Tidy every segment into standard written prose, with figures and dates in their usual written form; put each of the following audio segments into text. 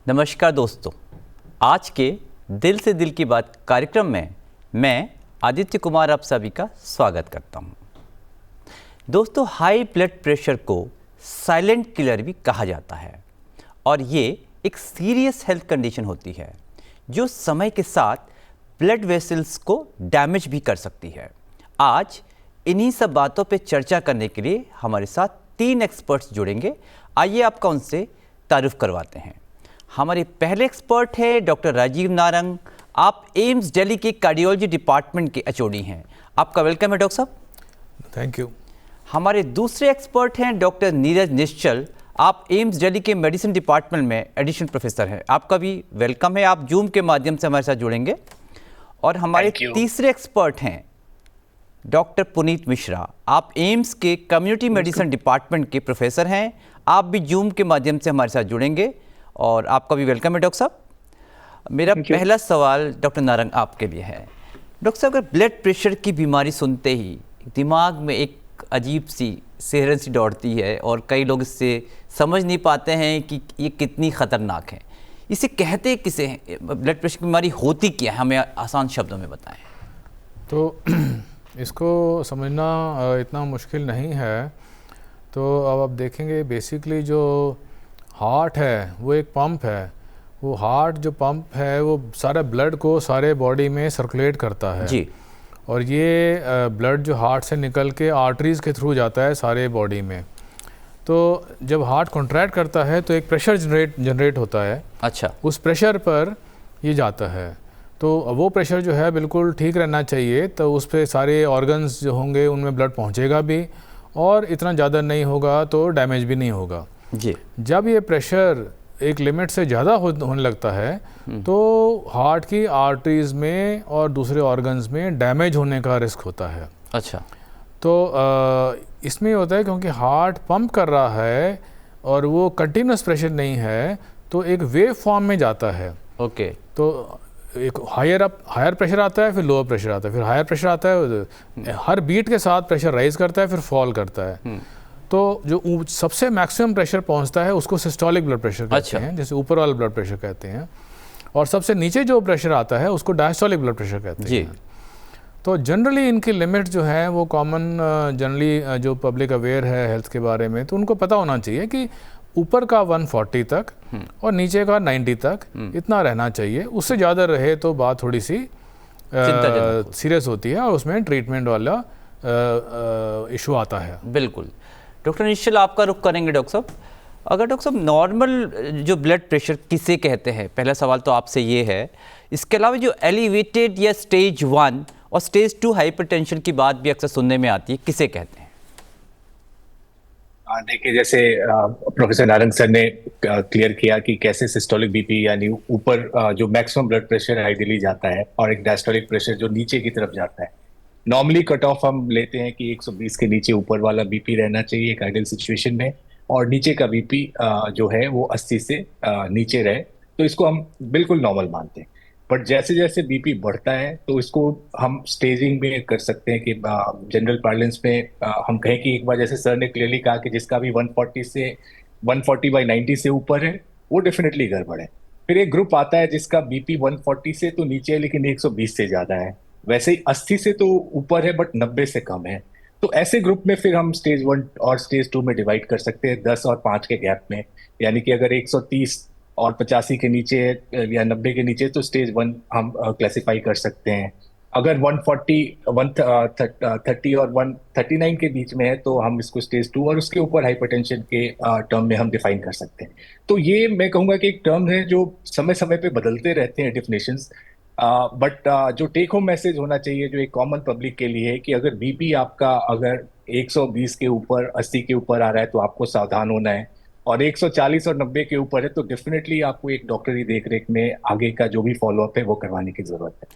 नमस्कार दोस्तों, आज के दिल से दिल की बात कार्यक्रम में मैं आदित्य कुमार आप सभी का स्वागत करता हूं। दोस्तों, हाई ब्लड प्रेशर को साइलेंट किलर भी कहा जाता है और ये एक सीरियस हेल्थ कंडीशन होती है जो समय के साथ ब्लड वेसल्स को डैमेज भी कर सकती है। आज इन्हीं सब बातों पे चर्चा करने के लिए हमारे साथ 3 एक्सपर्ट्स जुड़ेंगे। आइए आपका उनसे तारुफ करवाते हैं। हमारे पहले एक्सपर्ट है डॉक्टर राजीव नारंग। आप एम्स दिल्ली के कार्डियोलॉजी डिपार्टमेंट के एचओडी हैं। आपका वेलकम है डॉक्टर साहब। Thank you. हमारे दूसरे एक्सपर्ट हैं डॉक्टर नीरज निश्चल। आप एम्स दिल्ली के मेडिसिन डिपार्टमेंट में एडिशनल प्रोफेसर हैं। आपका भी वेलकम है। आप जूम के माध्यम से हमारे साथ जुड़ेंगे। और हमारे तीसरे एक्सपर्ट हैं डॉक्टर पुनीत मिश्रा। आप एम्स के कम्युनिटी मेडिसिन डिपार्टमेंट के प्रोफेसर हैं। आप भी जूम के माध्यम से हमारे साथ जुड़ेंगे और आपका भी वेलकम है डॉक्टर साहब। मेरा पहला सवाल डॉक्टर नारंग आपके लिए है। डॉक्टर साहब, अगर ब्लड प्रेशर की बीमारी सुनते ही दिमाग में एक अजीब सी सिहरन सी दौड़ती है और कई लोग इससे समझ नहीं पाते हैं कि ये कितनी ख़तरनाक है। इसे कहते किसे हैं? ब्लड प्रेशर की बीमारी होती क्या है? हमें आसान शब्दों में बताएं। तो इसको समझना इतना मुश्किल नहीं है। तो अब आप देखेंगे बेसिकली जो हार्ट है वो एक पंप है। वो हार्ट जो पंप है वो सारे ब्लड को सारे बॉडी में सर्कुलेट करता है जी। और ये ब्लड जो हार्ट से निकल के आर्टरीज़ के थ्रू जाता है सारे बॉडी में। तो जब हार्ट कॉन्ट्रैक्ट करता है तो एक प्रेशर जनरेट होता है। अच्छा। उस प्रेशर पर ये जाता है। तो वो प्रेशर जो है बिल्कुल ठीक रहना चाहिए। तो उस पर सारे ऑर्गन्स जो होंगे उनमें ब्लड पहुंचेगा भी और इतना ज़्यादा नहीं होगा तो डैमेज भी नहीं होगा जी। जब ये प्रेशर एक लिमिट से ज़्यादा होने लगता है तो हार्ट की आर्टरीज़ में और दूसरे ऑर्गन्स में डैमेज होने का रिस्क होता है। अच्छा। तो इसमें होता है क्योंकि हार्ट पंप कर रहा है और वो कंटिन्यूस प्रेशर नहीं है तो एक वेव फॉर्म में जाता है। ओके। तो एक हायर प्रेशर आता है, फिर लोअर प्रेशर आता है, फिर हायर प्रेशर आता है। हर बीट के साथ प्रेशर राइज करता है, फिर फॉल करता है। तो जो सबसे मैक्सिमम प्रेशर पहुंचता है उसको सिस्टोलिक ब्लड प्रेशर कहते हैं, जैसे ऊपर वाला ब्लड प्रेशर कहते हैं। और सबसे नीचे जो प्रेशर आता है उसको डायस्टोलिक ब्लड प्रेशर कहते हैं। तो जनरली इनकी लिमिट जो है वो कॉमन जनरली जो पब्लिक अवेयर है हेल्थ के बारे में तो उनको पता होना चाहिए कि ऊपर का 140 तक और नीचे का 90 तक इतना रहना चाहिए। उससे ज़्यादा रहे तो बात थोड़ी सी सीरियस होती है और उसमें ट्रीटमेंट वाला इशू आता है। बिल्कुल। डॉक्टर निश्चल, आपका रुख करेंगे डॉक्टर साहब। अगर डॉक्टर साहब नॉर्मल जो ब्लड प्रेशर किसे कहते हैं, पहला सवाल तो आपसे ये है। इसके अलावा जो एलिवेटेड या स्टेज 1 और स्टेज 2 हाइपरटेंशन की बात भी अक्सर सुनने में आती है, किसे कहते हैं? देखिए, जैसे प्रोफेसर नारंग सर ने क्लियर किया कि कैसे सिस्टोलिक बीपी यानी ऊपर जो मैक्सिमम ब्लड प्रेशर आइडियली जाता है और एक डायस्टोलिक प्रेशर जो नीचे की तरफ जाता है। नॉर्मली कट ऑफ हम लेते हैं कि 120 के नीचे ऊपर वाला बीपी रहना चाहिए एक आइडियल सिचुएशन में, और नीचे का बीपी जो है वो 80 से नीचे रहे, तो इसको हम बिल्कुल नॉर्मल मानते हैं। बट जैसे जैसे बीपी बढ़ता है तो इसको हम स्टेजिंग में कर सकते हैं कि जनरल पार्लेंस में हम कहें कि एक बार जैसे सर ने क्लियरली कहा कि जिसका भी 140/90 से ऊपर है वो डेफिनेटली गड़बड़ है। फिर एक ग्रुप आता है जिसका बीपी 140 से तो नीचे है लेकिन 120 से ज्यादा है, वैसे ही 80 से तो ऊपर है बट 90 से कम है। तो ऐसे ग्रुप में फिर हम स्टेज 1 और स्टेज 2 में डिवाइड कर सकते हैं 10 और 5 के गैप में। यानी कि अगर 130 और 85 के नीचे या 90 के नीचे तो स्टेज 1 हम क्लासिफाई कर सकते हैं। अगर 140, 130 और 139 के बीच में है तो हम इसको स्टेज 2 और उसके ऊपर हाइपरटेंशन के टर्म में हम डिफाइन कर सकते हैं। तो ये मैं कहूँगा कि एक टर्म है जो समय समय पे बदलते रहते हैं डिफिनेशंस। बट जो टेक होम मैसेज होना चाहिए जो एक कॉमन पब्लिक के लिए है कि अगर बीपी आपका अगर 120 के ऊपर 80 के ऊपर आ रहा है तो आपको सावधान होना है, और 140 और 90 के ऊपर है तो डेफिनेटली आपको एक डॉक्टरी देखरेख में आगे का जो भी फॉलोअप है वो करवाने की जरूरत है।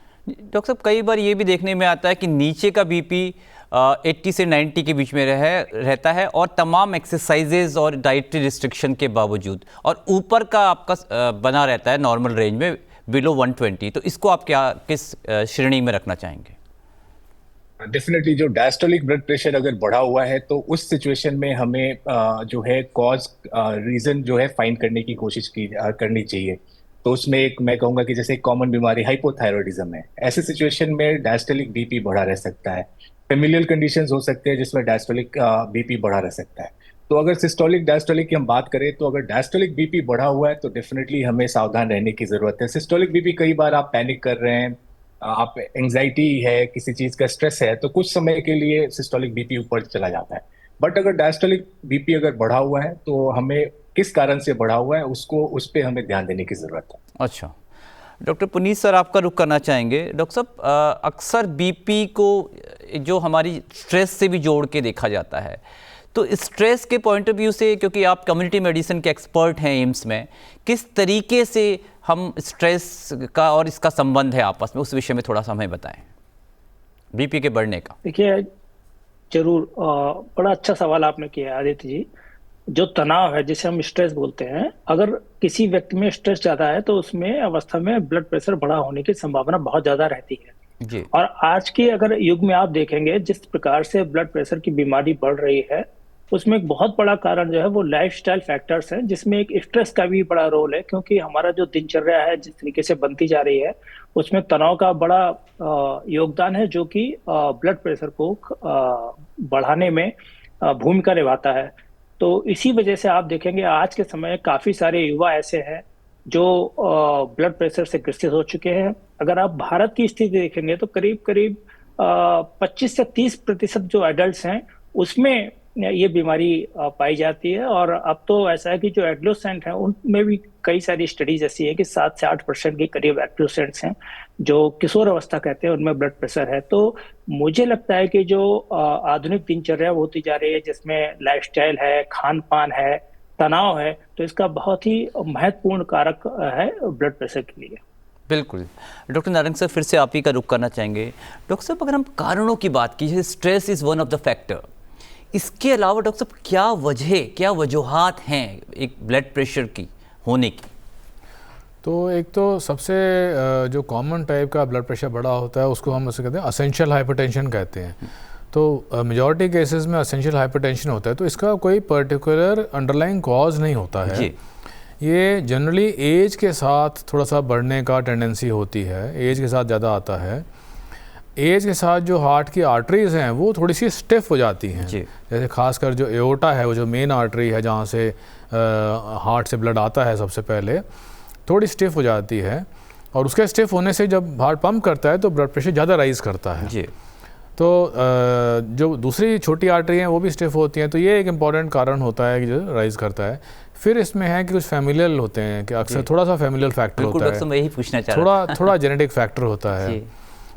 डॉक्टर साहब, कई बार ये भी देखने में आता है कि नीचे का बीपी 80 से 90 के बीच में रहता है और तमाम एक्सरसाइजेज और डाइटरी रिस्ट्रिक्शन के बावजूद, और ऊपर का आपका बना रहता है नॉर्मल रेंज में बिलो 120। तो इसको आप किस श्रेणी में रखना चाहेंगे? डेफिनेटली जो डायस्टोलिक ब्लड प्रेशर अगर बढ़ा हुआ है तो उस सिचुएशन में हमें जो है कॉज रीजन जो है फाइंड करने की कोशिश करनी चाहिए। तो उसमें एक मैं कहूंगा कि जैसे एक कॉमन बीमारी हाइपोथायरॉयडिज्म है, ऐसे सिचुएशन में डायस्टोलिक बीपी बढ़ा रह सकता है। फेमिलियल कंडीशंस हो सकते हैं जिसमें डायस्टोलिक बीपी बढ़ा रह सकता है। तो अगर सिस्टोलिक डायस्टोलिक की हम बात करें तो अगर डायस्टोलिक बीपी बढ़ा हुआ है तो डेफिनेटली हमें सावधान रहने की जरूरत है। सिस्टोलिक बीपी कई बार आप पैनिक कर रहे हैं, आप एंजाइटी है, किसी चीज का स्ट्रेस है, तो कुछ समय के लिए सिस्टोलिक बीपी ऊपर चला जाता है। बट अगर डायस्टोलिक बीपी अगर बढ़ा हुआ है तो हमें किस कारण से बढ़ा हुआ है उसको उस पर हमें ध्यान देने की जरूरत है। अच्छा, डॉक्टर पुनीत सर आपका रुख करना चाहेंगे। डॉक्टर साहब, अक्सर बीपी को जो हमारी स्ट्रेस से भी जोड़ के देखा जाता है, तो स्ट्रेस के पॉइंट ऑफ व्यू से, क्योंकि आप कम्युनिटी मेडिसिन के एक्सपर्ट हैं एम्स में, किस तरीके से हम स्ट्रेस का और इसका संबंध है आपस में, उस विषय में थोड़ा सा हमें बताएं, बीपी के बढ़ने का। देखिए, जरूर बड़ा अच्छा सवाल आपने किया आदित्य जी। जो तनाव है जिसे हम स्ट्रेस बोलते हैं, अगर किसी व्यक्ति में स्ट्रेस ज्यादा है तो उसमें अवस्था में ब्लड प्रेशर बढ़ा होने की संभावना बहुत ज्यादा रहती है जी। और आज के अगर युग में आप देखेंगे जिस प्रकार से ब्लड प्रेशर की बीमारी बढ़ रही है, उसमें एक बहुत बड़ा कारण जो है वो लाइफस्टाइल फैक्टर्स हैं, जिसमें एक स्ट्रेस का भी बड़ा रोल है। क्योंकि हमारा जो दिनचर्या है जिस तरीके से बनती जा रही है उसमें तनाव का बड़ा योगदान है, जो कि ब्लड प्रेशर को बढ़ाने में भूमिका निभाता है। तो इसी वजह से आप देखेंगे आज के समय काफी सारे युवा ऐसे हैं जो ब्लड प्रेशर से ग्रसित हो चुके हैं। अगर आप भारत की स्थिति देखेंगे तो करीब करीब 25 से 30% जो एडल्ट्स हैं उसमें ये बीमारी पाई जाती है। और अब तो ऐसा है कि जो एडोलेसेंट हैं उनमें भी कई सारी स्टडीज ऐसी है कि 7 से 8% के करीब एडोलेसेंट्स हैं जो किशोर अवस्था कहते हैं, उनमें ब्लड प्रेशर है। तो मुझे लगता है कि जो आधुनिक दिनचर्या होती जा रही है जिसमें लाइफस्टाइल है, खान पान है, तनाव है, तो इसका बहुत ही महत्वपूर्ण कारक है ब्लड प्रेशर के लिए। बिल्कुल। डॉक्टर नारंग सर, फिर से आप ही का रुख करना चाहेंगे। डॉक्टर साहब, अगर हम कारणों की बात की, stress is one of the factor, इसके अलावा डॉक्टर साहब क्या वजूहात हैं एक ब्लड प्रेशर की होने की? तो एक तो सबसे जो कॉमन टाइप का ब्लड प्रेशर बढ़ा होता है उसको हम उसे कहते हैं असेंशियल हाइपरटेंशन कहते हैं। तो मेजॉरिटी केसेस में असेंशियल हाइपरटेंशन होता है, तो इसका कोई पर्टिकुलर अंडरलाइंग कॉज नहीं होता है। ये जनरली एज के साथ थोड़ा सा बढ़ने का टेंडेंसी होती है, एज के साथ ज़्यादा आता है। एज के साथ जो हार्ट की आर्टरीज हैं वो थोड़ी सी स्टिफ हो जाती हैं, जैसे खासकर जो एओर्टा है, वो जो मेन आर्टरी है जहाँ से हार्ट से ब्लड आता है, सबसे पहले थोड़ी स्टिफ हो जाती है। और उसके स्टिफ होने से जब हार्ट पंप करता है तो ब्लड प्रेशर ज़्यादा राइज़ करता है जी। तो जो दूसरी छोटी आर्टरी हैं वो भी स्टिफ होती हैं, तो ये एक इम्पॉर्टेंट कारण होता है कि जो राइज़ करता है। फिर इसमें है कि कुछ फैमिलियल होते हैं कि अक्सर थोड़ा सा फैमिलियल फैक्टर होता है, मैं यही पूछना चाह रहा था। थोड़ा जेनेटिक फैक्टर होता है।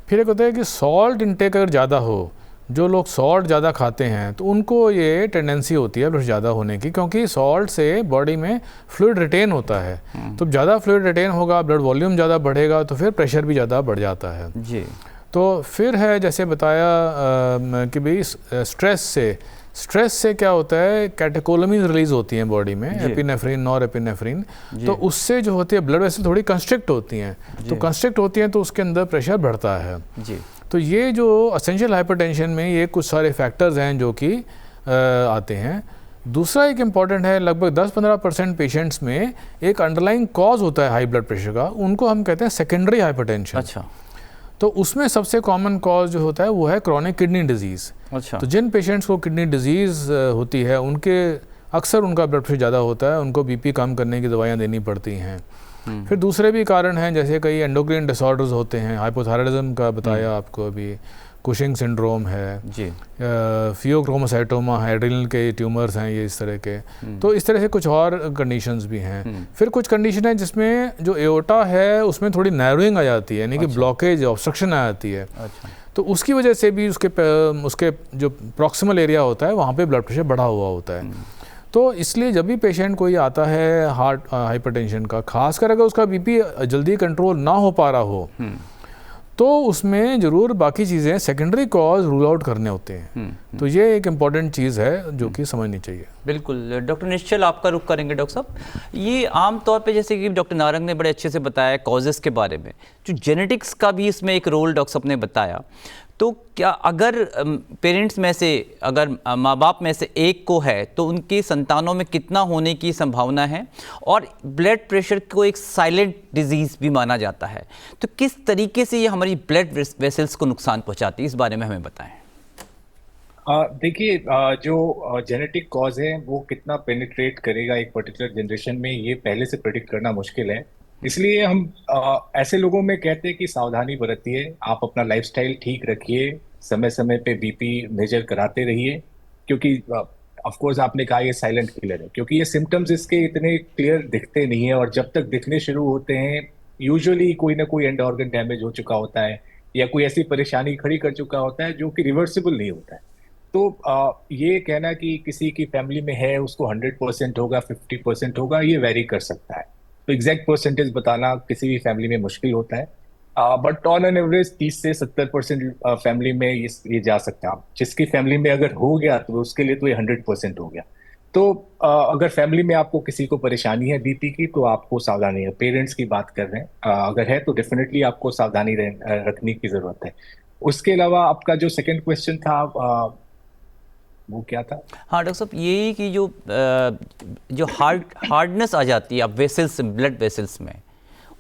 फिर एक होता है कि सॉल्ट इंटेक अगर ज़्यादा हो, जो लोग सॉल्ट ज़्यादा खाते हैं तो उनको ये टेंडेंसी होती है ब्लड ज़्यादा होने की, क्योंकि सॉल्ट से बॉडी में फ्लूइड रिटेन होता है। तो ज़्यादा फ्लूइड रिटेन होगा, ब्लड वॉल्यूम ज़्यादा बढ़ेगा, तो फिर प्रेशर भी ज़्यादा बढ़ जाता है जी। तो फिर है जैसे बताया कि भाई स्ट्रेस से क्या होता है, कैटेकोलमीज रिलीज होती हैं बॉडी में, एपिनेफ्रिन, नॉर एपिनेफ्रिन। तो उससे जो होती है ब्लड वेसल थोड़ी कंस्ट्रिक्ट होती हैं, तो कंस्ट्रिक्ट होती हैं तो उसके अंदर प्रेशर बढ़ता है जी। तो ये जो असेंशियल हाइपरटेंशन में ये कुछ सारे फैक्टर्स हैं जो कि आते हैं। दूसरा एक इम्पॉर्टेंट है, लगभग 10-15% पेशेंट्स में एक अंडरलाइंग कॉज होता है हाई ब्लड प्रेशर का, उनको हम कहते हैं सेकेंडरी हाइपरटेंशन। अच्छा। तो उसमें सबसे कॉमन कॉज जो होता है वो है क्रॉनिक किडनी डिजीज़। अच्छा। तो जिन पेशेंट्स को किडनी डिजीज़ होती है उनके अक्सर उनका ब्लड प्रेशर ज़्यादा होता है, उनको बीपी कम करने की दवाइयाँ देनी पड़ती हैं। फिर दूसरे भी कारण हैं, जैसे कई एंडोक्राइन डिसऑर्डर्स होते हैं, हाइपोथायराइडिज्म का बताया आपको अभी, कुशिंग सिंड्रोम है जी, फियोक्रोमोसाइटोमा है, एड्रिनल के ट्यूमर्स हैं, ये इस तरह के। तो इस तरह से कुछ और कंडीशंस भी हैं। फिर कुछ कंडीशन है जिसमें जो एओर्टा है उसमें थोड़ी नैरोइंग आ जाती है, यानी कि ब्लॉकेज, ऑब्स्ट्रक्शन आ जाती है। अच्छा। तो उसकी वजह से भी उसके जो प्रॉक्सिमल एरिया होता है वहाँ पे ब्लड प्रेशर बढ़ा हुआ होता है। तो इसलिए जब भी पेशेंट कोई आता है हार्ट हाइपरटेंशन का, खासकर अगर उसका बीपी जल्दी कंट्रोल ना हो पा रहा हो, तो उसमें ज़रूर बाकी चीज़ें सेकेंडरी कॉज रूल आउट करने होते हैं। तो ये एक इम्पॉर्टेंट चीज़ है जो कि समझनी चाहिए। बिल्कुल। डॉक्टर निश्चल, आपका रुख करेंगे। डॉक्टर साहब, ये आम तौर पे जैसे कि डॉक्टर नारंग ने बड़े अच्छे से बताया कॉजेज़ के बारे में, जो जेनेटिक्स का भी इसमें एक रोल डॉक्टर साहब ने बताया, तो क्या अगर पेरेंट्स में से, अगर माँ बाप में से एक को है तो उनकी संतानों में कितना होने की संभावना है? और ब्लड प्रेशर को एक साइलेंट डिजीज़ भी माना जाता है, तो किस तरीके से ये हमारी ब्लड वेसल्स को नुकसान पहुँचाती है, इस बारे में हमें बताएं। देखिए, जो जेनेटिक कॉज है वो कितना पेनिट्रेट करेगा एक पर्टिकुलर जनरेशन में, ये पहले से प्रेडिक्ट करना मुश्किल है। इसलिए हम ऐसे लोगों में कहते हैं कि सावधानी बरतिए, आप अपना लाइफस्टाइल ठीक रखिए, समय समय पे बीपी मेजर कराते रहिए, क्योंकि ऑफ कोर्स आपने कहा ये साइलेंट किलर है, क्योंकि ये सिम्टम्स इसके इतने क्लियर दिखते नहीं है, और जब तक दिखने शुरू होते हैं यूजुअली कोई ना कोई एंड ऑर्गन डैमेज हो चुका होता है या कोई ऐसी परेशानी खड़ी कर चुका होता है जो कि रिवर्सिबल नहीं होता है। तो ये कहना कि किसी की फैमिली में है उसको 100% होगा, 50% होगा, ये वेरी कर सकता है। तो एग्जैक्ट परसेंटेज बताना किसी भी फैमिली में मुश्किल होता है, बट ऑन एन एवरेज 30 से 70% फैमिली में ये जा सकता है। जिसकी फैमिली में अगर हो गया तो उसके लिए तो ये 100% हो गया। तो अगर फैमिली में आपको किसी को परेशानी है बीपी की तो आपको सावधानी है, पेरेंट्स की बात कर रहे हैं, अगर है तो डेफिनेटली आपको सावधानी रखने की जरूरत है। उसके अलावा आपका जो सेकंड क्वेश्चन था वो क्या था? हाँ डॉक्टर साहब, यही कि जो हार्डनेस आ जाती है अब वेसल्स, ब्लड वेसल्स में,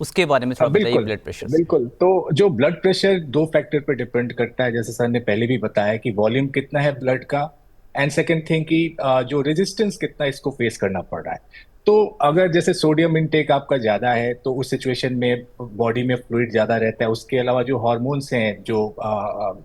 उसके बारे में थोड़ा बताइए ब्लड प्रेशर। बिल्कुल, तो जो ब्लड प्रेशर 2 फैक्टर पर डिपेंड करता है, जैसे सर ने पहले भी बताया कि वॉल्यूम कितना है ब्लड का, एंड सेकंड थिंग कि जो रेजिस्टेंस कितना इसको फेस करना पड़ रहा है। तो अगर जैसे सोडियम इनटेक आपका ज्यादा है तो उस सिचुएशन में बॉडी में फ्लूइड ज्यादा रहता है। उसके अलावा जो हार्मोन्स हैं जो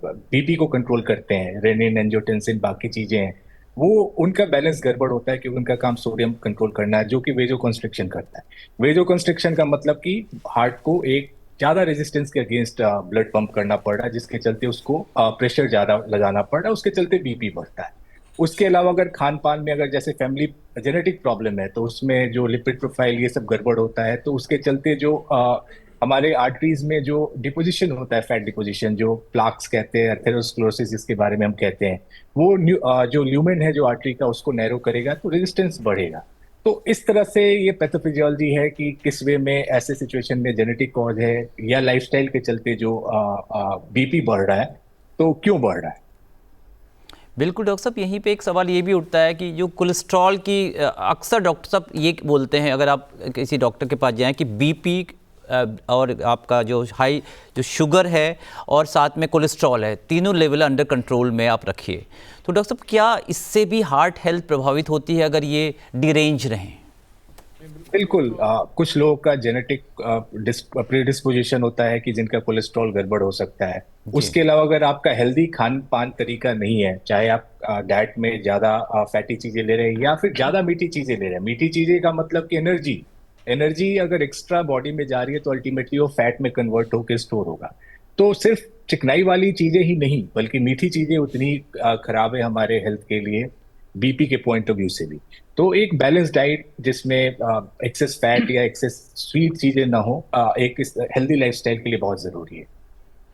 बीपी को कंट्रोल करते हैं, रेनिन, एंजियोटेंसिन, बाकी चीजें हैं, वो उनका बैलेंस गड़बड़ होता है, क्योंकि उनका काम सोडियम कंट्रोल करना है, जो कि वेजो कंस्ट्रिक्शन करता है। वेजो कंस्ट्रिक्शन का मतलब कि हार्ट को एक ज्यादा रेजिस्टेंस के अगेंस्ट ब्लड पंप करना पड़ रहा है, जिसके चलते उसको प्रेशर ज्यादा लगाना पड़ रहा है, उसके चलते बीपी बढ़ता है। उसके अलावा अगर खान पान में, अगर जैसे फैमिली जेनेटिक प्रॉब्लम है तो उसमें जो लिपिड प्रोफाइल ये सब गड़बड़ होता है, तो उसके चलते जो हमारे आर्टरीज में जो डिपोजिशन होता है, फैट डिपोजिशन, जो प्लाक्स कहते हैं, एथेरोस्क्लेरोसिस जिसके बारे में हम कहते हैं, वो जो ल्यूमेन है जो आर्टरी का उसको नैरो करेगा तो रेजिस्टेंस बढ़ेगा। तो इस तरह से ये पैथोफिजियोलॉजी है कि किस वे में ऐसे सिचुएशन में जेनेटिक कॉज है या लाइफस्टाइल के चलते जो बीपी बढ़ रहा है, तो क्यों बढ़ रहा है। बिल्कुल डॉक्टर साहब, यहीं पे एक सवाल ये भी उठता है कि जो कोलेस्ट्रॉल की, अक्सर डॉक्टर साहब ये बोलते हैं, अगर आप किसी डॉक्टर के पास जाएं, कि बीपी और आपका जो शुगर है और साथ में कोलेस्ट्रॉल है, तीनों लेवल अंडर कंट्रोल में आप रखिए। तो डॉक्टर साहब, क्या इससे भी हार्ट हेल्थ प्रभावित होती है अगर ये डिरेंज रहें? बिल्कुल, कुछ लोगों का जेनेटिक प्रीडिस्पोजिशन होता है कि जिनका कोलेस्ट्रॉल गड़बड़ हो सकता है। उसके अलावा अगर आपका हेल्दी खान पान तरीका नहीं है, चाहे आप डाइट में ज्यादा फैटी चीजें ले रहे हैं या फिर ज्यादा मीठी चीजें ले रहे हैं, मीठी चीजें का मतलब कि एनर्जी अगर एक्स्ट्रा बॉडी में जा रही है तो अल्टीमेटली वो फैट में कन्वर्ट होकर स्टोर होगा। तो सिर्फ चिकनाई वाली चीजें ही नहीं, बल्कि मीठी चीजें उतनी खराब है हमारे हेल्थ के लिए, बीपी के पॉइंट ऑफ व्यू से भी। तो एक बैलेंस डाइट जिसमें एक्सेस फैट या एक्सेस स्वीट चीजें ना हो, एक हेल्दी लाइफस्टाइल के लिए बहुत जरूरी है।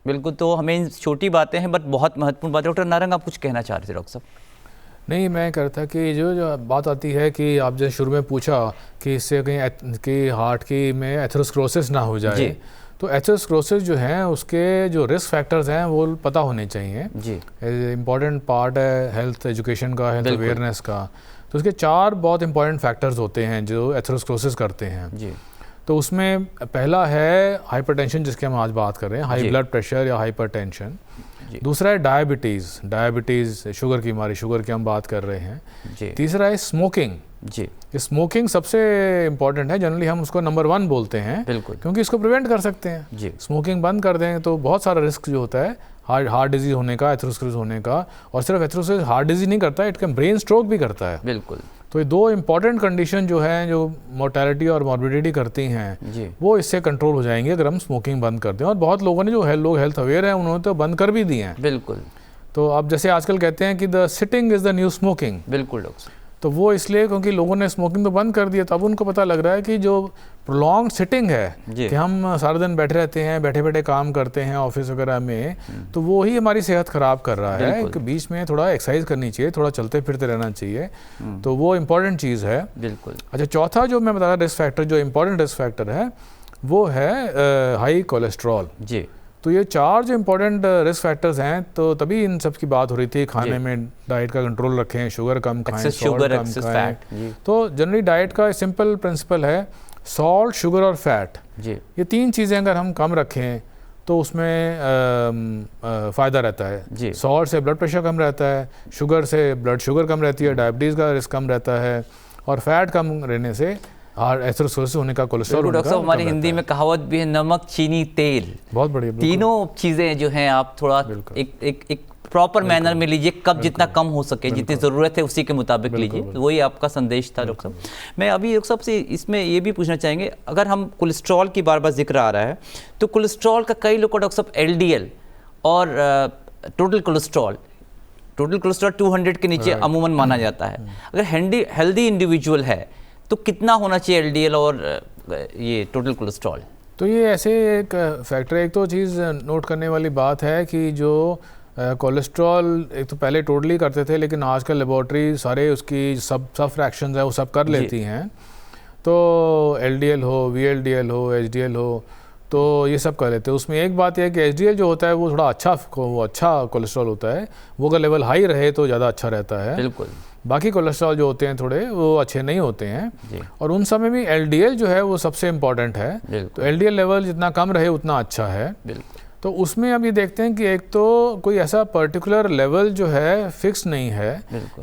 बिल्कुल, तो हमें छोटी बातें हैं बट बहुत महत्वपूर्ण बात है। डॉक्टर नारंग, आप कुछ कहना चाह रहे थे? डॉक्टर साहब नहीं, मैं कहता कि जो बात आती है कि आप जैसे शुरू में पूछा कि इससे कहीं कि हार्ट की में एथेरोस्क्लेरोसिस ना हो जाए, तो एथेरोस्क्लेरोसिस जो है उसके जो रिस्क फैक्टर्स हैं वो पता होने चाहिए जी। इम्पॉर्टेंट पार्ट है हेल्थ एजुकेशन का, हेल्थ अवेयरनेस का। तो उसके 4 बहुत इंपॉर्टेंट फैक्टर्स होते हैं जो एथेरोस्क्लेरोसिस करते हैं जी। तो उसमें पहला है हाइपरटेंशन, जिसकी हम आज बात कर रहे हैं, हाई ब्लड प्रेशर या हाइपरटेंशन। दूसरा है डायबिटीज़, शुगर की बीमारी, शुगर की हम बात कर रहे हैं। तीसरा है स्मोकिंग जी। स्मोकिंग सबसे इम्पॉर्टेंट है, जनरली हम उसको नंबर 1 बोलते हैं, बिल्कुल, क्योंकि इसको प्रिवेंट कर सकते हैं जी। स्मोकिंग बंद कर दें तो बहुत सारा रिस्क जो होता है हार्ट डिजीज होने का, एथेरोस्क्लेरोसिस होने का, और सिर्फ एथेरोस्क्लेरोसिस हार्ट डिजीज नहीं करता है, इट ब्रेन स्ट्रोक भी करता है। बिल्कुल, तो ये 2 इंपॉर्टेंट कंडीशन जो है जो मोर्टेलिटी और मॉर्बिडिटी करती हैं वो इससे कंट्रोल हो जाएंगे अगर हम स्मोकिंग बंद कर दें। और बहुत लोगों ने, जो लोग हेल्थ अवेयर हैं, उन्होंने तो बंद कर भी दिए हैं। बिल्कुल, तो अब जैसे आजकल कहते हैं कि the sitting is the new smoking. बिल्कुल डॉक्टर, तो वो इसलिए क्योंकि लोगों ने स्मोकिंग तो बंद कर दिया, तब उनको पता लग रहा है कि जो प्रोलॉन्ग सिटिंग है कि हम सारा दिन बैठे रहते हैं, बैठे बैठे काम करते हैं ऑफिस वगैरह में, तो वो ही हमारी सेहत खराब कर रहा है। कि बीच में थोड़ा एक्सरसाइज करनी चाहिए, थोड़ा चलते फिरते रहना चाहिए, तो वो इम्पॉर्टेंट चीज़ है। बिल्कुल। अच्छा, चौथा जो मैं बता रहा रिस्क फैक्टर, जो इम्पोर्टेंट रिस्क फैक्टर है, वो है हाई कोलेस्ट्रॉल जी। तो ये 4 जो इम्पोर्टेंट रिस्क फैक्टर्स हैं, तो तभी इन सब की बात हो रही थी। खाने में डाइट का कंट्रोल रखें, शुगर कम खाएं, सॉल्ट कम खाएं। तो जनरली डाइट का सिंपल प्रिंसिपल है सॉल्ट, शुगर और फैट, ये 3 चीज़ें अगर हम कम रखें तो उसमें फ़ायदा रहता है। सॉल्ट से ब्लड प्रेशर कम रहता है, शुगर से ब्लड शुगर कम रहती है, डायबिटीज़ का रिस्क कम रहता है, और फैट कम रहने से एथेरोस्क्लेरोसिस होने का, कोलेस्ट्रॉल होने का। हमारी हिंदी में कहावत भी है, नमक, चीनी, तेल, बहुत बढ़िया। तीनों चीज़ें जो हैं आप थोड़ा एक प्रॉपर मैनर में लीजिए, कब जितना कम हो सके, जितनी ज़रूरत है उसी के मुताबिक लीजिए। वही आपका संदेश था डॉक्टर साहब। मैं अभी डॉक्टर साहब से इसमें ये भी पूछना चाहेंगे, अगर हम कोलेस्ट्रॉल की बार बार जिक्र आ रहा है, तो कोलेस्ट्रॉल का कई लोग डॉक्टर साहब एलडीएल और टोटल कोलेस्ट्रॉल 200 के नीचे अमूमन माना जाता है। अगर हेल्दी इंडिविजुअल है तो कितना होना चाहिए एलडीएल और ये टोटल कोलेस्ट्रॉल? तो ये ऐसे एक फैक्टर, एक तो चीज़ नोट करने वाली बात है कि जो कोलेस्ट्रॉल एक तो पहले टोटली करते थे, लेकिन आजकल लेबॉर्ट्री सारे उसकी सब फ्रैक्शंस है वो सब कर लेती हैं। तो एलडीएल हो, वीएलडीएल हो, एचडीएल हो, तो ये सब कर लेते हैं। उसमें एक बात यह है कि एचडीएल जो होता है वो थोड़ा अच्छा कोलेस्ट्रॉल होता है, वो अगर लेवल हाई रहे तो ज़्यादा अच्छा रहता है। बिल्कुल। बाकी कोलेस्ट्रॉल जो होते हैं थोड़े वो अच्छे नहीं होते हैं, और उन सब में भी एलडीएल जो है वो सबसे इम्पॉर्टेंट है। तो एलडीएल लेवल जितना कम रहे उतना अच्छा है। तो उसमें अब ये देखते हैं कि एक तो कोई ऐसा पर्टिकुलर लेवल जो है फिक्स नहीं है,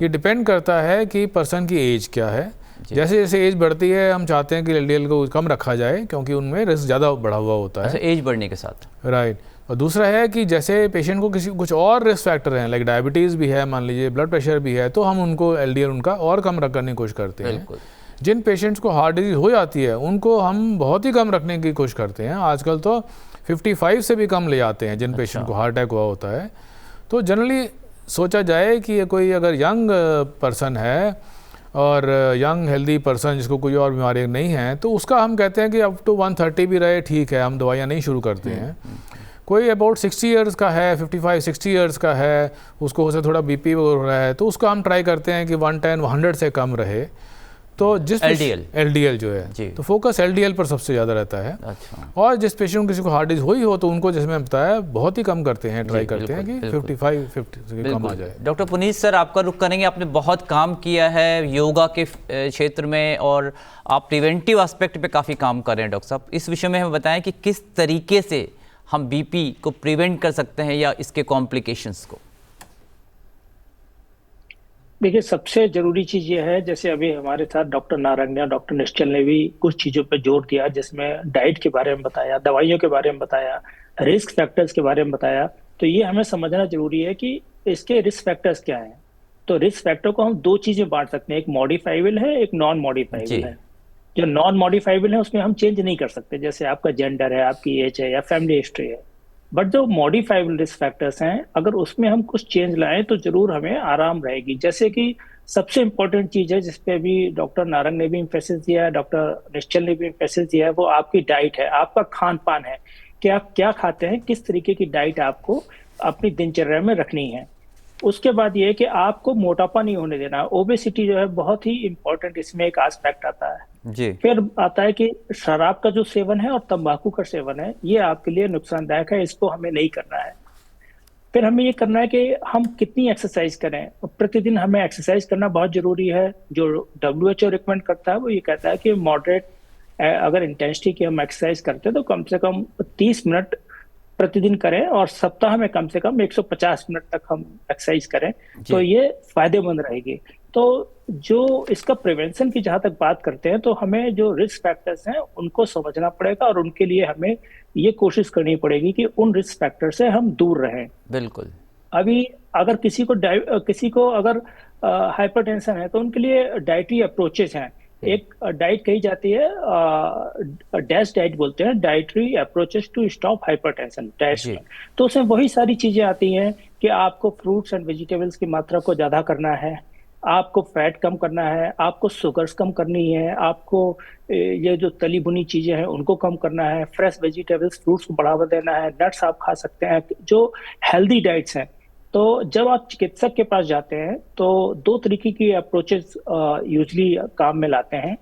ये डिपेंड करता है कि पर्सन की एज क्या है। जैसे जैसे एज बढ़ती है हम चाहते हैं कि एलडीएल को कम रखा जाए, क्योंकि उनमें रिस्क ज़्यादा बढ़ा हुआ होता है एज बढ़ने के साथ। राइट। और दूसरा है कि जैसे पेशेंट को कुछ और रिस्क फैक्टर हैं, लाइक डायबिटीज़ भी है, मान लीजिए ब्लड प्रेशर भी है, तो हम उनको एलडीएल उनका और कम करने की कोशिश करते हैं। जिन पेशेंट्स को हार्ट डिजीज़ हो जाती है उनको हम बहुत ही कम रखने की कोशिश करते हैं। आजकल तो 55 से भी कम ले जाते हैं जिन पेशेंट को हार्ट अटैक हुआ होता है। तो जनरली सोचा जाए कि कोई अगर यंग पर्सन है और यंग हेल्दी पर्सन जिसको कोई और बीमारी नहीं है, तो उसका हम कहते हैं कि अप टू 130 भी रहे ठीक है, हम दवाइयाँ नहीं शुरू करते हैं। कोई अबाउट 60 ईयर्स का है, 55-60 ईयर्स का है, उसको हो सकता थोड़ा बीपी हो रहा है, तो उसको हम ट्राई करते हैं कि 110-100 से कम रहे। तो जिस एलडीएल जो है, तो फोकस एलडीएल पर सबसे ज़्यादा रहता है। अच्छा। और जिस पेशेंट किसी को हार्ट डिजीज हुई हो तो उनको, जैसे मैं बताया, बहुत ही कम करते हैं, ट्राई करते हैं कि 55-50 से कम आ जाए। डॉक्टर पुनीत सर, आपका रुख करेंगे। आपने बहुत काम किया है योगा के क्षेत्र में और आप प्रिवेंटिव एस्पेक्ट पे काफ़ी काम कर रहे हैं डॉक्टर साहब। इस विषय में हमें बताएं कि किस तरीके से हम बीपी को प्रिवेंट कर सकते हैं या इसके कॉम्प्लिकेशंस को। देखिए, सबसे जरूरी चीज ये है, जैसे अभी हमारे साथ डॉक्टर नारंग या डॉक्टर निश्चल ने भी कुछ चीजों पर जोर दिया, जिसमें डाइट के बारे में बताया, दवाइयों के बारे में बताया, रिस्क फैक्टर्स के बारे में बताया। तो ये हमें समझना जरूरी है कि इसके रिस्क फैक्टर्स क्या हैं। तो रिस्क फैक्टर को हम 2 चीजें बांट सकते हैं, एक मॉडिफाइबल है, एक नॉन मॉडिफाइबल है। जो नॉन मॉडिफाइबल है उसमें हम चेंज नहीं कर सकते, जैसे आपका जेंडर है, आपकी एज है या फैमिली हिस्ट्री है। बट जो मॉडिफाइबल रिस्क फैक्टर्स हैं, अगर उसमें हम कुछ चेंज लाएं तो जरूर हमें आराम रहेगी। जैसे कि सबसे इंपॉर्टेंट चीज है, जिसपे अभी डॉक्टर नारंग ने भी एम्फेसिस दिया है, डॉक्टर निश्चल ने भी एम्फेसिस दिया है, वो आपकी डाइट है, आपका खान पान है कि आप क्या खाते हैं, किस तरीके की डाइट आपको अपनी दिनचर्या में रखनी है। उसके बाद ये है कि आपको मोटापा नहीं होने देना। ओबेसिटी जो है बहुत ही इंपॉर्टेंट इसमें एक एस्पेक्ट आता है जी। फिर आता है कि शराब का जो सेवन है और तंबाकू का सेवन है, ये आपके लिए नुकसानदायक है, इसको हमें नहीं करना है। फिर हमें ये करना है कि हम कितनी एक्सरसाइज करें। प्रतिदिन हमें एक्सरसाइज करना बहुत जरूरी है। जो WHO रिकमेंड करता है वो ये कहता है कि मॉडरेट अगर इंटेंसिटी की हम एक्सरसाइज करते हैं तो कम से कम 30 मिनट प्रतिदिन करें, और सप्ताह में कम से कम 150 मिनट तक हम एक्सरसाइज करें, तो ये फायदेमंद रहेगी। तो जो इसका प्रिवेंशन की जहां तक बात करते हैं, तो हमें जो रिस्क फैक्टर्स हैं उनको समझना पड़ेगा, और उनके लिए हमें ये कोशिश करनी पड़ेगी कि उन रिस्क फैक्टर से हम दूर रहें। बिल्कुल। अभी अगर किसी को अगर हाइपरटेंशन है तो उनके लिए डाइटरी अप्रोचेस हैं। एक डाइट कही जाती है, डैश डाइट बोलते हैं, dietary approaches to stop hypertension, DASH. तो उसमें वही सारी चीजें आती हैं कि आपको फ्रूट्स एंड वेजिटेबल्स की मात्रा को ज्यादा करना है, आपको फैट कम करना है, आपको शुगर्स कम करनी है, आपको ये जो तली भुनी चीजें हैं उनको कम करना है, फ्रेश वेजिटेबल्स फ्रूट्स को बढ़ावा देना है, नट्स आप खा सकते हैं, जो हेल्दी डाइट्स हैं। तो जब आप चिकित्सक के पास जाते हैं तो 2 तरीके की अप्रोचेस यूजली काम में लाते हैं।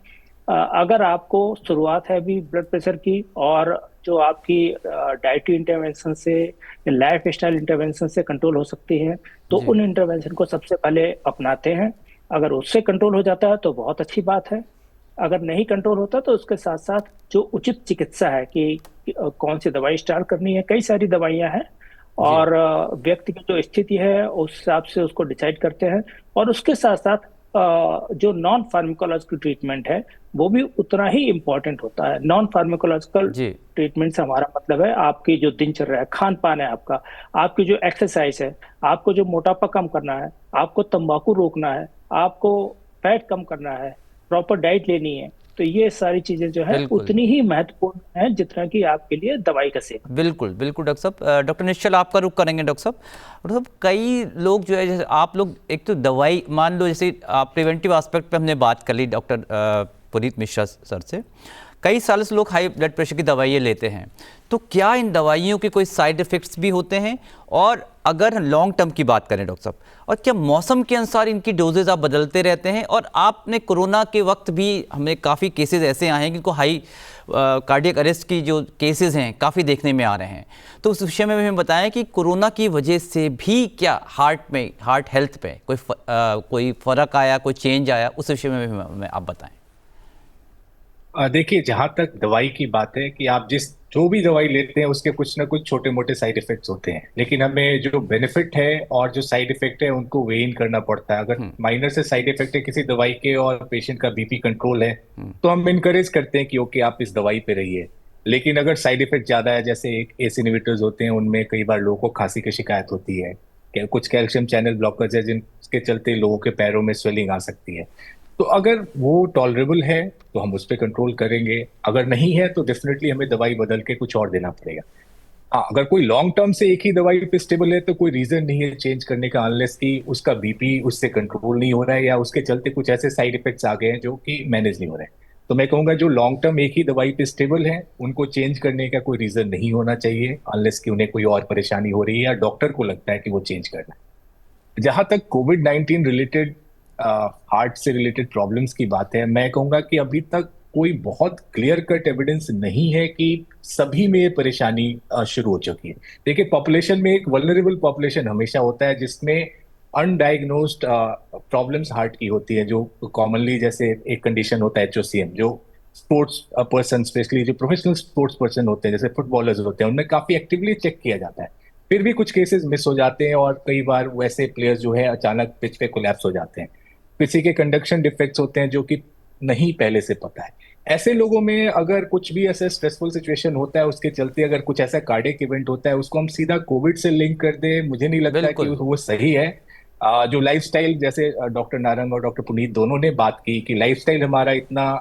अगर आपको शुरुआत है अभी ब्लड प्रेशर की, और जो आपकी डाइटरी इंटरवेंशन से, लाइफ स्टाइल इंटरवेंशन से कंट्रोल हो सकती है, तो जी उन इंटरवेंशन को सबसे पहले अपनाते हैं। अगर उससे कंट्रोल हो जाता है तो बहुत अच्छी बात है। अगर नहीं कंट्रोल होता तो उसके साथ साथ जो उचित चिकित्सा है कि कौन सी दवाई स्टार्ट करनी है, कई सारी दवाइयां हैं, जी और व्यक्ति की जो स्थिति है उस हिसाब से उसको डिसाइड करते हैं। और उसके साथ साथ जो नॉन फार्माकोलॉजिकल ट्रीटमेंट है वो भी उतना ही इम्पोर्टेंट होता है। नॉन फार्माकोलॉजिकल जी ट्रीटमेंट से हमारा मतलब है आपकी जो दिनचर्या है, खान पान है आपका, आपकी जो एक्सरसाइज है, आपको जो मोटापा कम करना है, आपको तंबाकू रोकना है, आपको फैट कम करना है, प्रॉपर डाइट लेनी है। तो ये सारी चीजें जो है बिल्कुल उतनी ही महत्वपूर्ण है जितना कि आपके लिए दवाई का सेवन। बिल्कुल बिल्कुल डॉक्टर साहब। डॉक्टर निश्चल आपका रुख करेंगे डॉक्टर साहब। डॉक्टर साहब, कई लोग जो है, जैसे आप लोग एक तो दवाई मान लो, जैसे प्रिवेंटिव एस्पेक्ट पे हमने बात कर ली डॉक्टर पुनीत मिश्रा सर से, कई सालों से लोग हाई ब्लड प्रेशर की दवाइयाँ लेते हैं, तो क्या इन दवाइयों के कोई साइड इफ़ेक्ट्स भी होते हैं? और अगर लॉन्ग टर्म की बात करें डॉक्टर साहब, और क्या मौसम के अनुसार इनकी डोजेज आप बदलते रहते हैं? और आपने कोरोना के वक्त भी, हमें काफ़ी केसेस ऐसे आए हैं जिनको हाई कार्डियक अरेस्ट की जो केसेस हैं काफ़ी देखने में आ रहे हैं, तो उस विषय में हमें बताएं कि कोरोना की वजह से भी क्या हार्ट हेल्थ पे कोई फ़र्क आया, कोई चेंज आया, उस विषय में हमें आप बताएं। देखिए, जहां तक दवाई की बात है कि आप जो भी दवाई लेते हैं उसके कुछ ना कुछ छोटे मोटे साइड इफेक्ट्स होते हैं, लेकिन हमें जो बेनिफिट है और जो साइड इफेक्ट है उनको वेइ इन करना पड़ता है। अगर माइनर से साइड इफेक्ट है किसी दवाई के और पेशेंट का बीपी कंट्रोल है तो हम इनकरेज करते हैं कि ओके आप इस दवाई पे रहिए। लेकिन अगर साइड इफेक्ट ज्यादा है, जैसे एक एस इनहिबिटर्स होते हैं, उनमें कई बार लोगों को खांसी की शिकायत होती है, कुछ कैल्शियम चैनल ब्लॉकर्स है जिनके चलते लोगों के पैरों में स्वेलिंग आ सकती है। तो अगर वो टॉलरेबल है तो हम उस पर कंट्रोल करेंगे, अगर नहीं है तो डेफिनेटली हमें दवाई बदल के कुछ और देना पड़ेगा। हाँ, अगर कोई लॉन्ग टर्म से एक ही दवाई पे स्टेबल है तो कोई रीजन नहीं है चेंज करने का, अनलेस कि उसका बीपी उससे कंट्रोल नहीं हो रहा है या उसके चलते कुछ ऐसे साइड इफेक्ट्स आ गए हैं जो कि मैनेज नहीं हो रहे हैं। तो मैं कहूंगा जो लॉन्ग टर्म एक ही दवाई पे स्टेबल है उनको चेंज करने का कोई रीजन नहीं होना चाहिए, अनलेस कि उन्हें कोई और परेशानी हो रही है या डॉक्टर को लगता है कि वो चेंज करना है। जहां तक कोविड-19 रिलेटेड हार्ट से रिलेटेड प्रॉब्लम्स की बात है, मैं कहूंगा कि अभी तक कोई बहुत क्लियर कट एविडेंस नहीं है कि सभी में ये परेशानी शुरू हो चुकी है। देखिए, पॉपुलेशन में एक वल्नरेबल पॉपुलेशन हमेशा होता है जिसमें अनडायग्नोस्ड प्रॉब्लम्स हार्ट की होती है, जो कॉमनली, जैसे एक कंडीशन होता है एचओसीएम, जो स्पोर्ट्स पर्सन, स्पेशली जो प्रोफेशनल स्पोर्ट्स पर्सन होते हैं, जैसे फुटबॉलर्स होते हैं, उनमें काफी एक्टिवली चेक किया जाता है। फिर भी कुछ केसेस मिस हो जाते हैं और कई बार वैसे प्लेयर्स जो है अचानक पिच पे कोलैप्स हो जाते हैं। किसी के कंडक्शन डिफेक्ट्स होते हैं जो कि नहीं पहले से पता है। ऐसे लोगों में अगर कुछ भी ऐसा स्ट्रेसफुल सिचुएशन होता है, उसके चलते अगर कुछ ऐसा कार्डियक इवेंट होता है, उसको हम सीधा कोविड से लिंक कर दें, मुझे नहीं लगता कि बिल्कुल वो सही है। जो लाइफस्टाइल, जैसे डॉक्टर नारंग और डॉक्टर पुनीत दोनों ने बात की कि लाइफस्टाइल हमारा इतना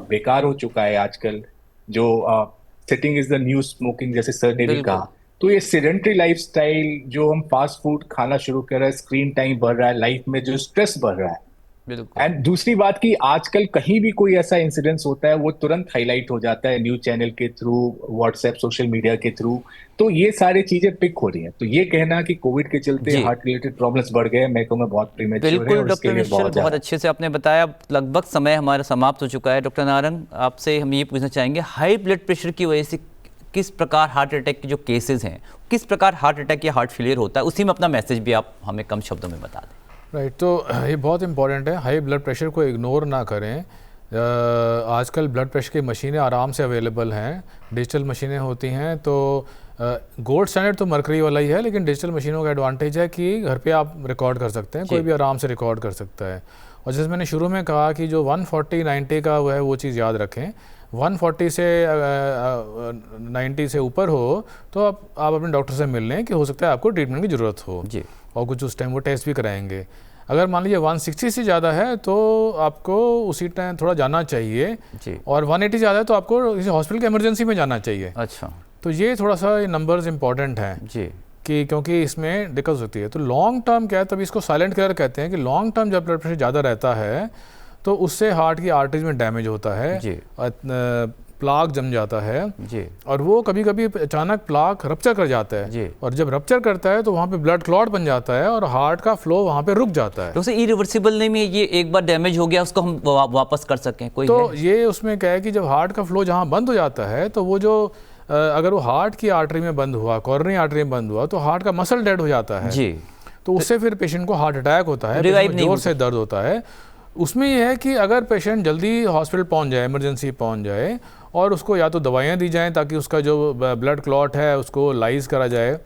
बेकार हो चुका है आजकल, जो sitting is the new smoking, जैसे सर ने भी बिल्कुल कहा। तो ये सेडेंट्री लाइफस्टाइल, जो हम फास्ट फूड खाना शुरू कर रहे हैं, स्क्रीन टाइम बढ़ रहा है, लाइफ में जो स्ट्रेस बढ़ रहा है, बिल्कुल एंड दूसरी बात कि आजकल कहीं भी कोई ऐसा इंसिडेंस होता है वो तुरंत हाईलाइट हो जाता है न्यूज चैनल के थ्रू, व्हाट्सएप, सोशल मीडिया के थ्रू। तो ये सारी चीजें पिक हो रही हैं। तो ये कहना कि कोविड के चलते जी हार्ट रिलेटेड प्रॉब्लम्स बढ़ गए, मैं कहूँगा बहुत प्रीमेच्योर है बिल्कुल और इसके डॉक्टर लिए निश्चल, बहुत बहुत ज्यादा। अच्छे से आपने बताया। अब लगभग समय हमारा समाप्त हो चुका है। डॉक्टर नारंग, आपसे हम ये पूछना चाहेंगे, हाई ब्लड प्रेशर की वजह से किस प्रकार हार्ट अटैक के जो केसेस हैं, किस प्रकार हार्ट अटैक या हार्ट फेलियर होता है, उसी में अपना मैसेज भी आप हमें कम शब्दों में बता दें। राइट, तो ये बहुत इंपॉर्टेंट है, हाई ब्लड प्रेशर को इग्नोर ना करें। आजकल ब्लड प्रेशर की मशीनें आराम से अवेलेबल हैं, डिजिटल मशीनें होती हैं। तो गोल्ड स्टैंडर्ड तो मरकरी वाला ही है, लेकिन डिजिटल मशीनों का एडवांटेज है कि घर पे आप रिकॉर्ड कर सकते हैं, कोई भी आराम से रिकॉर्ड कर सकता है। और जैसे मैंने शुरू में कहा कि जो 140/90 का वो है, वो चीज़ याद रखें। 140 से 90 से ऊपर हो तो आप अपने डॉक्टर से मिल लें कि हो सकता है आपको ट्रीटमेंट की ज़रूरत हो जी, और कुछ उस टाइम वो टेस्ट भी कराएंगे। अगर मान लीजिए 160 से ज़्यादा है तो आपको उसी टाइम थोड़ा जाना चाहिए जी। और 180 ज़्यादा है तो आपको किसी हॉस्पिटल के इमरजेंसी में जाना चाहिए। अच्छा तो ये थोड़ा सा नंबर्स इंपॉर्टेंट हैं जी, कि क्योंकि इसमें दिक्कत होती है। तो लॉन्ग टर्म क्या है, तभी इसको साइलेंट किलर कहते हैं कि लॉन्ग टर्म जब ब्लड प्रेशर ज़्यादा रहता है तो उससे हार्ट की आर्टरीज में डैमेज होता है। जी। प्लाक जम जाता है जी और वो कभी कभी अचानक प्लाक रप्चर कर जाता है जी। और जब रप्चर करता है तो वहाँ पे ब्लड क्लॉट बन जाता है और हार्ट का फ्लो वहाँ पे रुक जाता है। तो उसे इरिवर्सिबल नहीं में ये एक बार डैमेज हो गया उसको हम वापस कर सकें कोई तो है? ये उसमें क्या है कि जब हार्ट का फ्लो जहाँ बंद हो जाता है तो वो जो अगर वो हार्ट की आर्टरी में बंद हुआ, कॉर्नरी आर्टरी में बंद हुआ, तो हार्ट का मसल डेड हो जाता है जी। तो उससे फिर पेशेंट को हार्ट अटैक होता है, Revive पेशेंट को नहीं जोर होता। से दर्द होता है। उसमें यह है कि अगर पेशेंट जल्दी हॉस्पिटल पहुंच जाए, इमरजेंसी पहुंच जाए और उसको या तो दवाइयाँ दी जाएं ताकि उसका जो ब्लड क्लॉट है उसको लाइज करा जाए,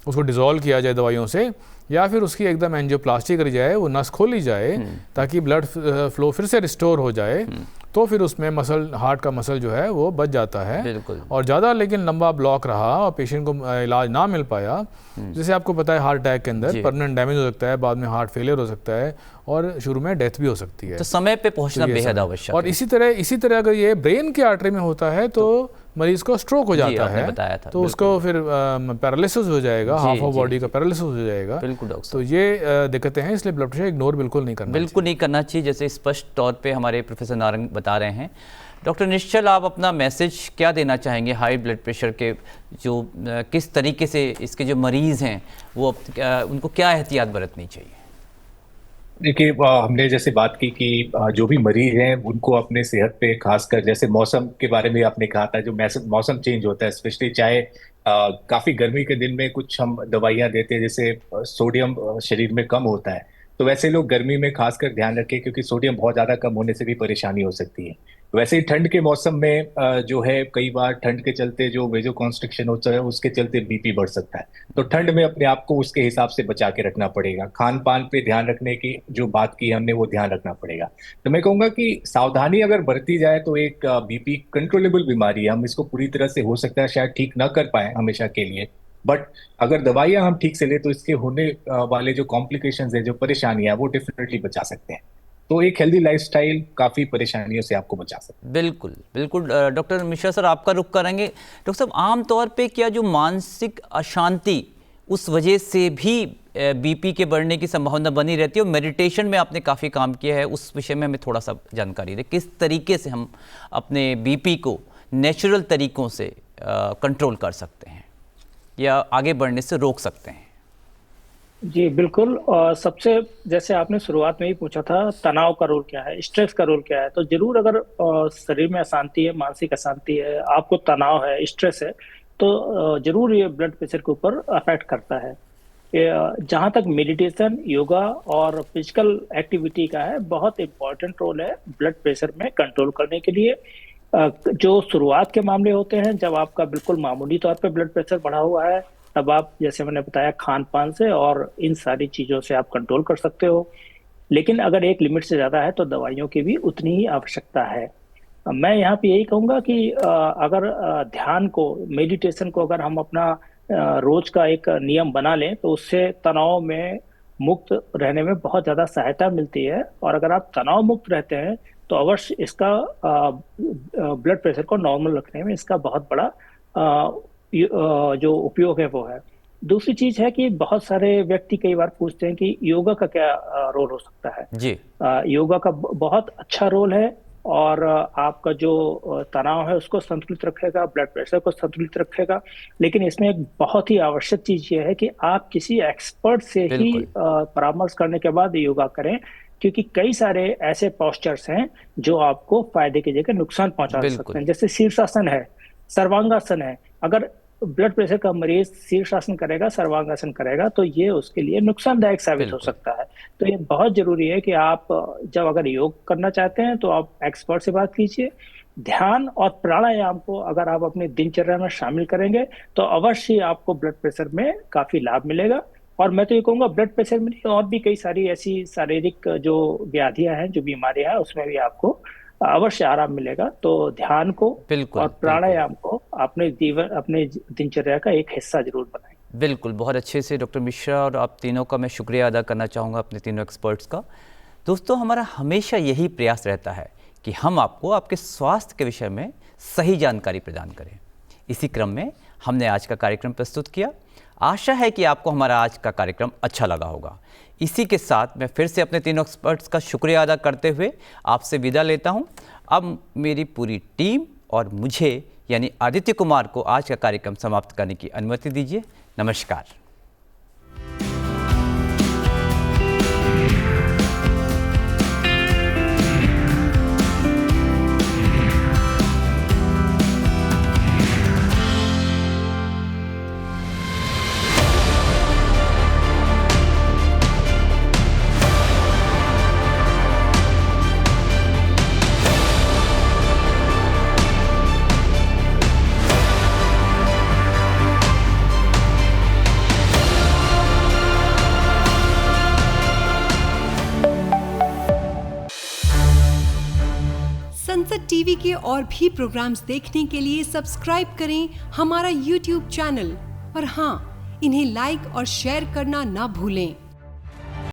उसको डिज़ोल्व किया जाए दवाइयों से, या फिर उसकी एकदम एंजियोप्लास्टी करी जाए, वो नस खोली जाए ताकि ब्लड फ्लो फिर से रिस्टोर हो जाए, तो फिर उसमें मसल, हार्ट का मसल जो है वो बच जाता है। बिल्कुल। और ज़्यादा लेकिन लंबा ब्लॉक रहा और पेशेंट को इलाज ना मिल पाया, जैसे आपको पता है हार्ट अटैक के अंदर परमानेंट डैमेज हो सकता है, बाद में हार्ट फेलियर हो सकता है और शुरू में डेथ भी हो सकती है। तो समय पे पहुंचना तो ये बेहद सब। आवश्यक और है। इसी तरह अगर ये ब्रेन की आर्टरी में होता है तो मरीज को स्ट्रोक हो जाता आपने है, बताया था, तो उसको फिर पैरालिसिस हो जाएगा, जी, हाफ ऑफ जी, बॉडी का पैरालिसिस हो जाएगा। बिल्कुल डॉक्टर तो ये दिक्कतें हैं, इसलिए ब्लड प्रेशर इग्नोर बिल्कुल नहीं करना बिल्कुल नहीं करना चाहिए, जैसे स्पष्ट तौर पे हमारे प्रोफेसर नारंग बता रहे हैं। डॉक्टर निश्चल, आप अपना मैसेज क्या देना चाहेंगे हाई ब्लड प्रेशर के जो किस तरीके से इसके जो मरीज़ हैं वो उनको क्या एहतियात बरतनी चाहिए? देखिए, हमने जैसे बात की कि जो भी मरीज हैं उनको अपने सेहत पे खासकर, जैसे मौसम के बारे में आपने कहा था, जो मौसम चेंज होता है, स्पेशली चाहे काफी गर्मी के दिन में कुछ हम दवाइयाँ देते हैं, जैसे सोडियम शरीर में कम होता है, तो वैसे लोग गर्मी में खासकर ध्यान रखें क्योंकि सोडियम बहुत ज्यादा कम होने से भी परेशानी हो सकती है। वैसे ही ठंड के मौसम में जो है कई बार ठंड के चलते जो वेजो कॉन्स्ट्रिक्शन होता है उसके चलते बीपी बढ़ सकता है, तो ठंड में अपने आप को उसके हिसाब से बचा के रखना पड़ेगा। खान पान पे ध्यान रखने की जो बात की हमने वो ध्यान रखना पड़ेगा। तो मैं कहूंगा कि सावधानी अगर बरती जाए तो एक बीपी कंट्रोलेबल बीमारी है, हम इसको पूरी तरह से हो सकता है शायद ठीक ना कर पाए हमेशा के लिए, बट अगर दवाइयां हम ठीक से ले तो इसके होने वाले जो कॉम्प्लिकेशंस है, जो परेशानियां, वो डेफिनेटली बचा सकते हैं। तो एक हेल्दी लाइफस्टाइल काफी परेशानियों से आपको बचा सकता है। बिल्कुल बिल्कुल। डॉक्टर मिश्रा सर, आपका रुख करेंगे। डॉक्टर साहब, आमतौर पे क्या जो मानसिक अशांति उस वजह से भी बीपी के बढ़ने की संभावना बनी रहती है? और मेडिटेशन में आपने काफ़ी काम किया है, उस विषय में हमें थोड़ा सा जानकारी दें, किस तरीके से हम अपने बीपी को नेचुरल तरीकों से कंट्रोल कर सकते हैं या आगे बढ़ने से रोक सकते हैं? जी बिल्कुल। और सबसे, जैसे आपने शुरुआत में ही पूछा था, तनाव का रोल क्या है, स्ट्रेस का रोल क्या है, तो जरूर अगर शरीर में अशांति है, मानसिक अशांति है, आपको तनाव है, स्ट्रेस है, तो जरूर ये ब्लड प्रेशर के ऊपर अफेक्ट करता है। जहाँ तक मेडिटेशन, योगा और फिजिकल एक्टिविटी का है, बहुत इंपॉर्टेंट रोल है ब्लड प्रेशर में कंट्रोल करने के लिए। जो शुरुआत के मामले होते हैं, जब आपका बिल्कुल मामूली तौर पे ब्लड प्रेशर बढ़ा हुआ है, तब आप, जैसे मैंने बताया, खान पान से और इन सारी चीज़ों से आप कंट्रोल कर सकते हो। लेकिन अगर एक लिमिट से ज़्यादा है तो दवाइयों की भी उतनी ही आवश्यकता है। मैं यहाँ पे यही कहूँगा कि अगर ध्यान को, मेडिटेशन को अगर हम अपना रोज का एक नियम बना लें तो उससे तनाव में मुक्त रहने में बहुत ज़्यादा सहायता मिलती है। और अगर आप तनाव मुक्त रहते हैं तो अवश्य इसका ब्लड प्रेशर को नॉर्मल रखने में इसका बहुत बड़ा जो उपयोग है वो है। दूसरी चीज है कि बहुत सारे व्यक्ति कई बार पूछते हैं कि योगा का क्या रोल हो सकता है। जी, योगा का बहुत अच्छा रोल है और आपका जो तनाव है उसको संतुलित रखेगा, ब्लड प्रेशर को संतुलित रखेगा। लेकिन इसमें एक बहुत ही आवश्यक चीज ये है कि आप किसी एक्सपर्ट से ही परामर्श करने के बाद योगा करें, क्योंकि कई सारे ऐसे पोस्चर्स हैं जो आपको फायदे की जगह नुकसान पहुंचा सकते हैं। जैसे शीर्षासन है, सर्वांगासन है। अगर ब्लड प्रेशर का मरीज शीर्षासन करेगा, सर्वांगासन करेगा, तो ये उसके लिए नुकसानदायक साबित हो सकता है। तो ये बहुत जरूरी है कि आप जब अगर योग करना चाहते हैं तो आप एक्सपर्ट से बात कीजिए। ध्यान और प्राणायाम को अगर आप अपनी दिनचर्या में शामिल करेंगे तो अवश्य आपको ब्लड प्रेशर में काफी लाभ मिलेगा। और मैं तो ये कहूंगा, ब्लड प्रेशर में और भी कई सारी ऐसी शारीरिक जो व्याधियां हैं, जो बीमारियां हैं, उसमें भी आपको अवश्य आराम मिलेगा। तो ध्यान को और प्राणायाम को अपने दिनचर्या का एक हिस्सा जरूर बनाएं। बिल्कुल, बहुत अच्छे से डॉक्टर मिश्रा, और आप तीनों का मैं शुक्रिया अदा करना चाहूँगा, अपने तीनों एक्सपर्ट्स का। दोस्तों, हमारा हमेशा यही प्रयास रहता है कि हम आपको आपके स्वास्थ्य के विषय में सही जानकारी प्रदान करें। इसी क्रम में हमने आज का कार्यक्रम प्रस्तुत किया। आशा है कि आपको हमारा आज का कार्यक्रम अच्छा लगा होगा। इसी के साथ मैं फिर से अपने तीनों एक्सपर्ट्स का शुक्रिया अदा करते हुए आपसे विदा लेता हूं। अब मेरी पूरी टीम और मुझे यानी आदित्य कुमार को आज का कार्यक्रम समाप्त करने की अनुमति दीजिए। नमस्कार। संसद टीवी के और भी प्रोग्राम्स देखने के लिए सब्सक्राइब करें हमारा YouTube चैनल और हाँ, इन्हें लाइक और शेयर करना ना भूलें।